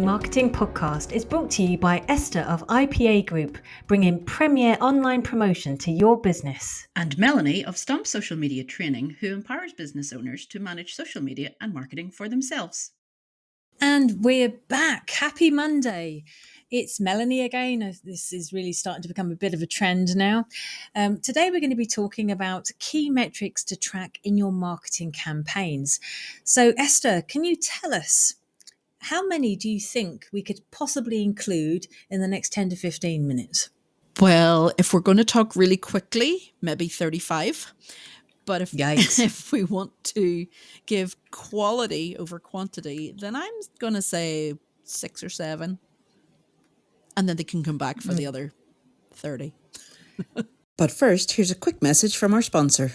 Everything Marketing podcast is brought to you by Esther of IPA Group, bringing premier online promotion to your business. And Melanie of Stomp Social Media Training, who empowers business owners to manage social media and marketing for themselves. And we're back. Happy Monday. It's Melanie again. This is really starting to become a bit of a trend now. Today, we're going to be talking about key metrics to track in your marketing campaigns. So, Esther, can you tell us how many do you think we could possibly include in the next 10 to 15 minutes? Well, if we're going to talk really quickly, maybe 35. But if we want to give quality over quantity, then I'm going to say 6 or 7. And then they can come back for the other 30. But first, here's a quick message from our sponsor.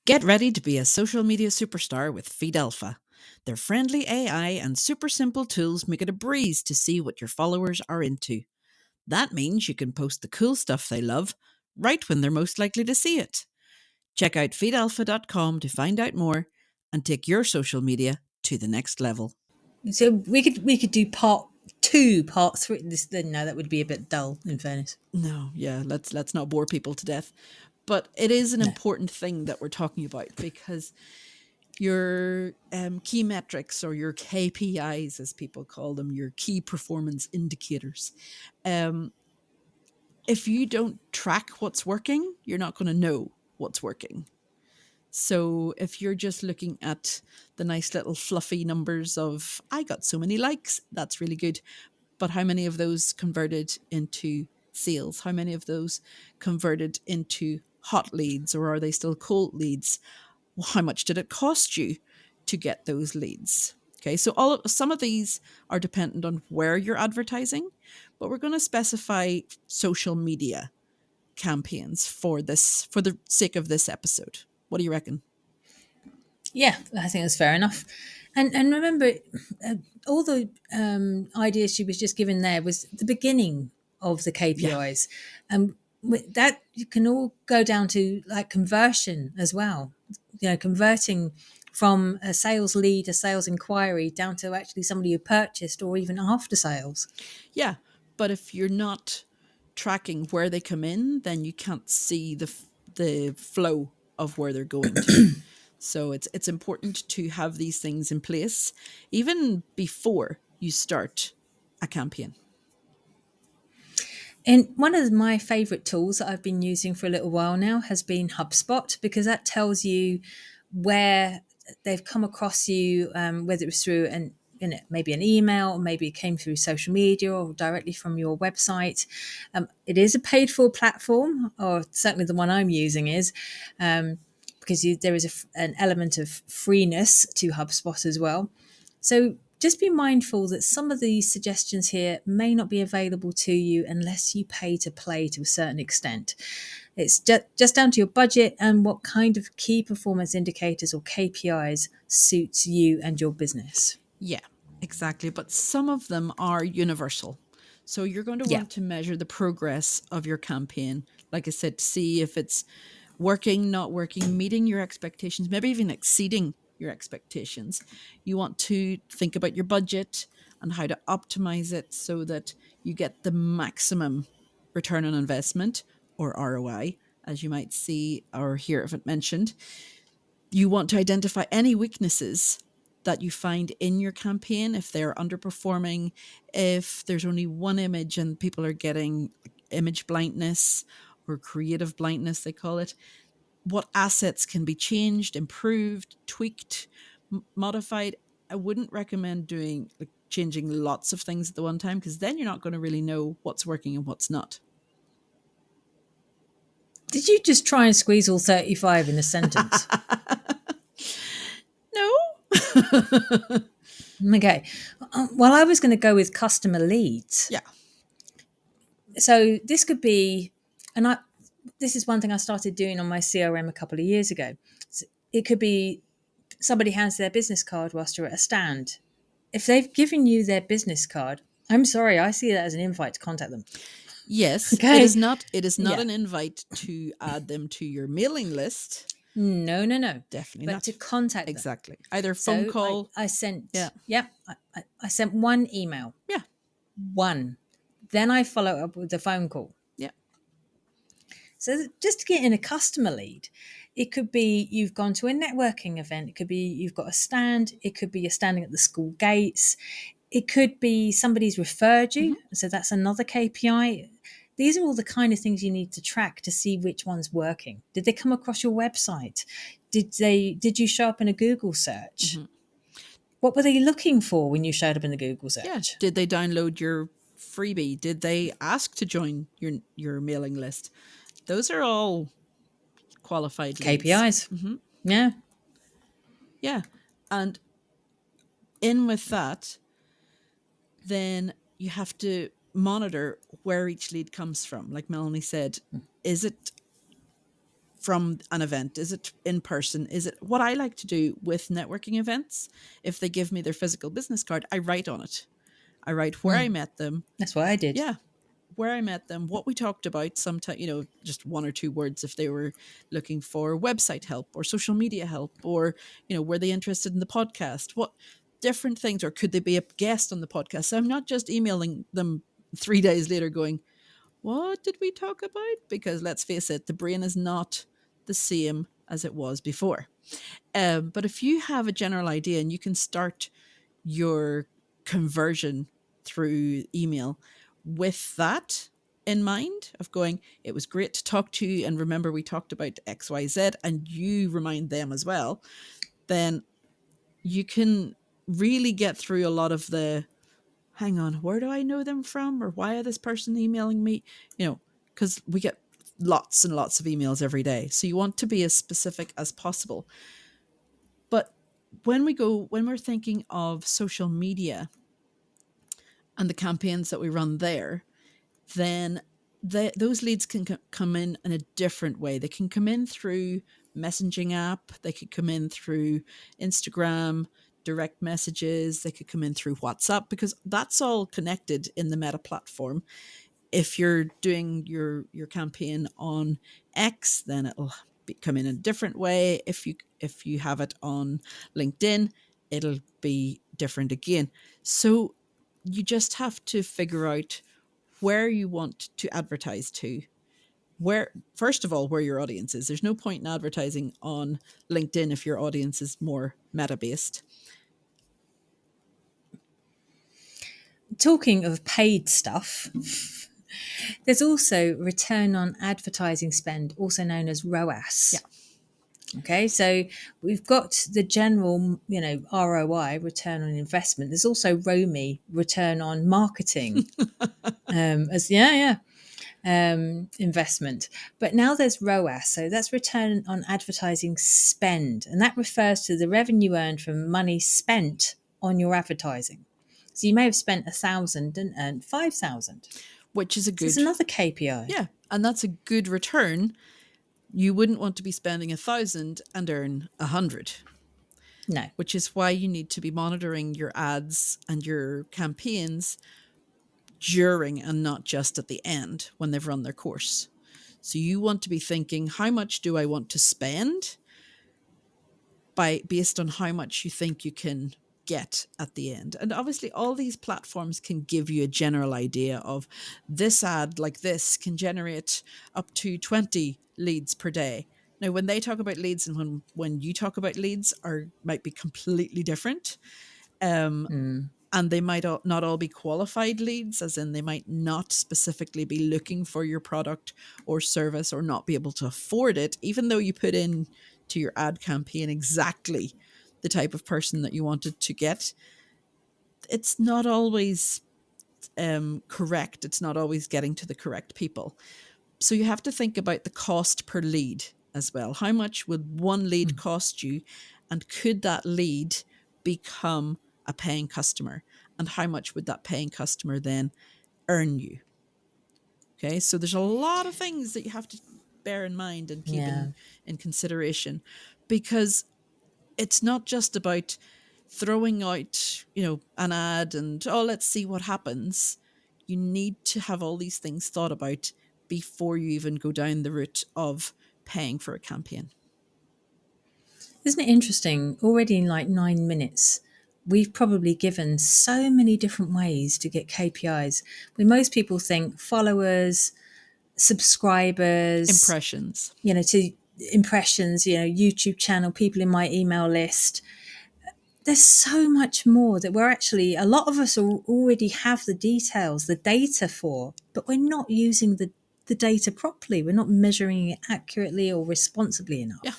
Get ready to be a social media superstar with FeedAlpha. Their friendly AI and super simple tools make it a breeze to see what your followers are into. That means you can post the cool stuff they love right when they're most likely to see it. Check out feedalpha.com to find out more and take your social media to the next level. So we could do part 2, part 3. No, that would be a bit dull, in fairness. No, yeah, let's not bore people to death. But it is an important thing that we're talking about, because your key metrics, or your KPIs as people call them, your key performance indicators, if you don't track what's working, you're not going to know what's working. So if you're just looking at the nice little fluffy numbers of, I got so many likes, that's really good. But how many of those converted into sales? How many of those converted into hot leads, or are they still cold leads? How much did it cost you to get those leads? Okay, so some of these are dependent on where you're advertising, but we're going to specify social media campaigns for the sake of this episode. What do you reckon? Yeah, I think that's fair enough. And remember, all the ideas she was just given there was the beginning of the KPIs. That you can all go down to like conversion as well. You know, converting from a sales lead, a sales inquiry, down to actually somebody who purchased, or even after sales. Yeah, but if you're not tracking where they come in, then you can't see the flow of where they're going to. So it's important to have these things in place even before you start a campaign. And one of my favorite tools that I've been using for a little while now has been HubSpot, because that tells you where they've come across you, whether it was through maybe an email, or maybe it came through social media, or directly from your website. It is a paid for platform, or certainly the one I'm using is, because there is an element of freeness to HubSpot as well. So just be mindful that some of these suggestions here may not be available to you unless you pay to play to a certain extent. It's just down to your budget and what kind of key performance indicators or KPIs suits you and your business. Yeah, exactly. But some of them are universal. So you're going to want to measure the progress of your campaign. Like I said, to see if it's working, not working, meeting your expectations, maybe even exceeding your expectations. You want to think about your budget and how to optimize it so that you get the maximum return on investment, or ROI, as you might see or hear of it mentioned. You want to identify any weaknesses that you find in your campaign, if they're underperforming, if there's only one image and people are getting image blindness or creative blindness, they call it. What assets can be changed, improved, tweaked, modified. I wouldn't recommend changing lots of things at the one time, because then you're not going to really know what's working and what's not. Did you just try and squeeze all 35 in a sentence? No. Okay. Well, I was going to go with customer leads. Yeah. So this could be, this is one thing I started doing on my CRM a couple of years ago. It could be somebody hands their business card whilst you're at a stand. If they've given you their business card, I'm sorry, I see that as an invite to contact them. Yes, okay. It is not an invite to add them to your mailing list. No. Definitely But not. to contact them. Exactly. Either phone So call. I sent, Yeah. I sent one email. Yeah. One. Then I follow up with a phone call. Yeah. So just to get in a customer lead, it could be you've gone to a networking event. It could be you've got a stand. It could be you're standing at the school gates. It could be somebody's referred you. So that's another KPI. These are all the kind of things you need to track to see which one's working. Did they come across your website? Did you show up in a Google search? What were they looking for when you showed up in the Google search? Yeah. Did they download your freebie? Did they ask to join your mailing list? Those are all qualified leads. KPIs. Yeah. Yeah. And in with that, then you have to monitor where each lead comes from. Like Melanie said, is it from an event? Is it in person? Is it what I like to do with networking events? If they give me their physical business card, I write on it. I write where I met them. That's what I did. Yeah. Where I met them, what we talked about, sometimes, just one or two words if they were looking for website help or social media help, or, were they interested in the podcast? What different things, or could they be a guest on the podcast? So I'm not just emailing them 3 days later going, what did we talk about? Because let's face it, the brain is not the same as it was before. But if you have a general idea and you can start your conversion through email with that in mind, of going, it was great to talk to you, and remember we talked about XYZ, and you remind them as well, then you can really get through a lot of the, hang on, where do I know them from? Or why are this person emailing me? Because we get lots and lots of emails every day. So you want to be as specific as possible. But when we're thinking of social media and the campaigns that we run there, then those leads can come in a different way. They can come in through messaging app. They could come in through Instagram, direct messages. They could come in through WhatsApp, because that's all connected in the Meta platform. If you're doing your campaign on X, then it'll come in a different way. If you have it on LinkedIn, it'll be different again. So you just have to figure out where you want to advertise to, first of all, where your audience is. There's no point in advertising on LinkedIn if your audience is more meta-based. Talking of paid stuff, there's also return on advertising spend, also known as ROAS. Yeah. Okay, so we've got the general, ROI, return on investment. There's also ROMI, return on marketing, investment. But now there's ROAS, so that's return on advertising spend, and that refers to the revenue earned from money spent on your advertising. So you may have spent 1,000 and earned 5,000, which is a good. It's another KPI. Yeah, and that's a good return. You wouldn't want to be spending 1,000 and earn 100. No. Which is why you need to be monitoring your ads and your campaigns during and not just at the end when they've run their course. So you want to be thinking, how much do I want to spend based on how much you think you can get at the end. And obviously all these platforms can give you a general idea of, this ad like this can generate up to 20 leads per day. Now, when they talk about leads and when you talk about leads might be completely different. And they might not all be qualified leads, as in they might not specifically be looking for your product or service, or not be able to afford it, even though you put in to your ad campaign exactly the type of person that you wanted to get. It's not always correct. It's not always getting to the correct people. So you have to think about the cost per lead as well. How much would one lead cost you? And could that lead become a paying customer? And how much would that paying customer then earn you? Okay, so there's a lot of things that you have to bear in mind and keep in consideration, because it's not just about throwing out, an ad and, let's see what happens. You need to have all these things thought about before you even go down the route of paying for a campaign. Isn't it interesting? Already in like 9 minutes, we've probably given so many different ways to get KPIs. When most people think followers, subscribers, Impressions. to impressions, YouTube channel, people in my email list. There's so much more that we're actually, a lot of us already have the details, the data for, but we're not using the data properly. We're not measuring it accurately or responsibly enough. Yeah,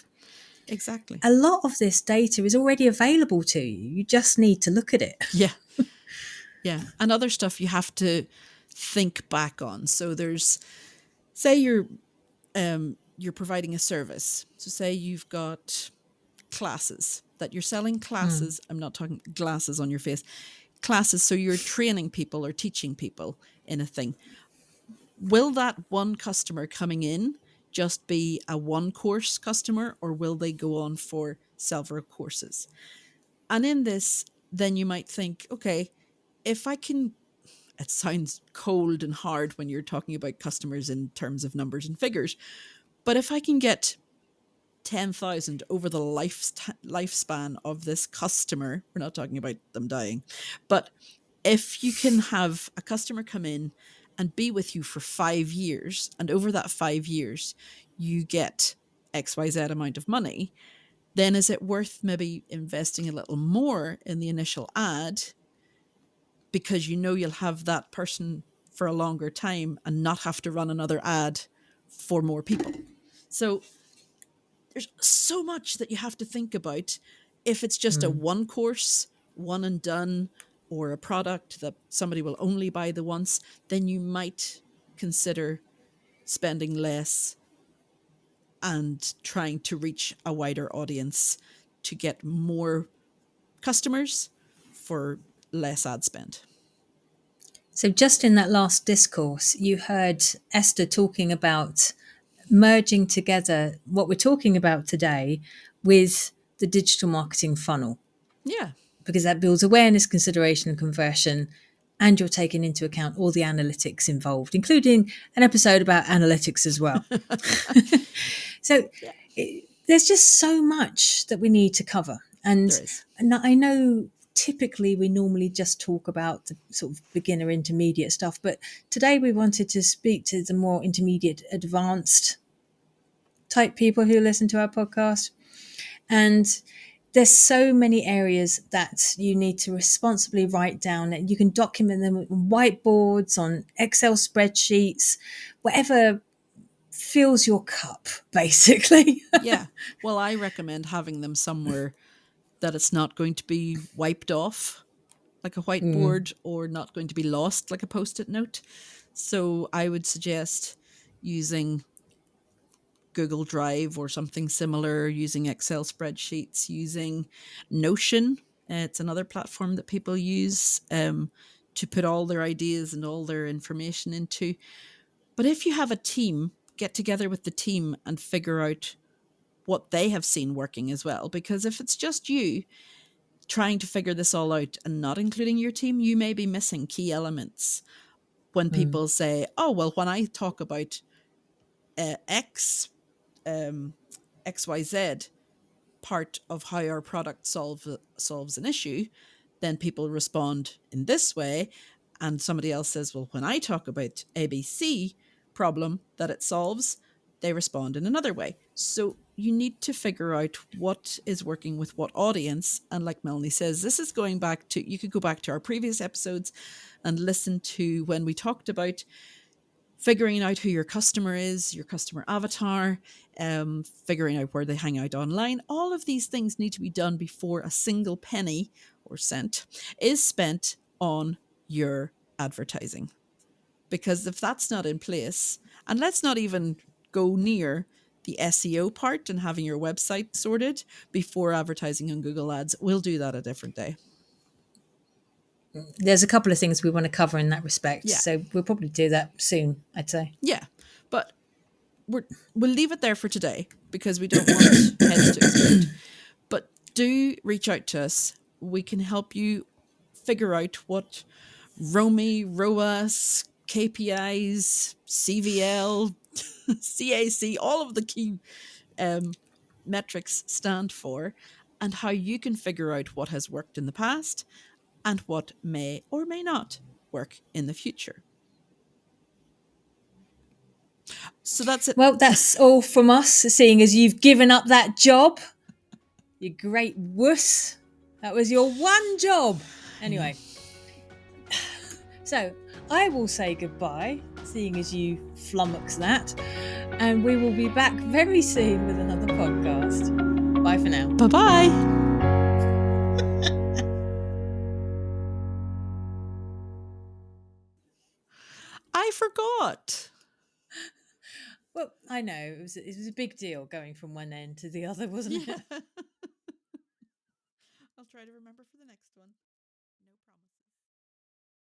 exactly. A lot of this data is already available to you. You just need to look at it. Yeah. Yeah. And other stuff you have to think back on. So there's, say you're providing a service. So say you've got classes that you're selling classes. I'm not talking glasses on your face. Classes. So you're training people or teaching people in a thing. Will that one customer coming in just be a one course customer, or will they go on for several courses? And in this, then you might think, okay, if I can, it sounds cold and hard when you're talking about customers in terms of numbers and figures, but if I can get 10,000 over the lifespan of this customer, we're not talking about them dying, but if you can have a customer come in and be with you for 5 years, and over that 5 years, you get XYZ amount of money, then is it worth maybe investing a little more in the initial ad, because you'll have that person for a longer time and not have to run another ad for more people. So there's so much that you have to think about. If it's just a one course, one and done, or a product that somebody will only buy the once, then you might consider spending less and trying to reach a wider audience to get more customers for less ad spend. So just in that last discourse, you heard Esther talking about merging together what we're talking about today with the digital marketing funnel. Yeah. Because that builds awareness, consideration, and conversion, and you're taking into account all the analytics involved, including an episode about analytics as well. So there's just so much that we need to cover. And I know typically we normally just talk about the sort of beginner intermediate stuff, but today we wanted to speak to the more intermediate advanced type people who listen to our podcast. And there's so many areas that you need to responsibly write down, and you can document them on whiteboards, on Excel spreadsheets, whatever fills your cup, basically. Yeah. Well, I recommend having them somewhere that it's not going to be wiped off like a whiteboard or not going to be lost like a Post-it note. So I would suggest using Google Drive or something similar, using Excel spreadsheets, using Notion. It's another platform that people use to put all their ideas and all their information into. But if you have a team, get together with the team and figure out what they have seen working as well. Because if it's just you trying to figure this all out and not including your team, you may be missing key elements. When people say, oh, well, when I talk about XYZ part of how our product solves an issue, then people respond in this way. And somebody else says, well, when I talk about ABC problem that it solves, they respond in another way. So you need to figure out what is working with what audience. And like Melanie says, this is going back to, you could go back to our previous episodes and listen to when we talked about figuring out who your customer is, your customer avatar, figuring out where they hang out online. All of these things need to be done before a single penny or cent is spent on your advertising. Because if that's not in place, and let's not even go near the SEO part and having your website sorted before advertising on Google Ads, we'll do that a different day. There's a couple of things we want to cover in that respect. Yeah. So we'll probably do that soon, I'd say. Yeah, but we'll leave it there for today because we don't want heads to explode. But do reach out to us. We can help you figure out what ROMI, ROAS, KPIs, CVL, CAC, all of the key metrics stand for, and how you can figure out what has worked in the past and what may or may not work in the future. So that's it. Well, that's all from us, seeing as you've given up that job. You great wuss. That was your one job. Anyway. So I will say goodbye, seeing as you flummox that. And we will be back very soon with another podcast. Bye for now. Bye-bye. I forgot. Well, I know it was a big deal going from one end to the other, wasn't it? I'll try to remember for the next one.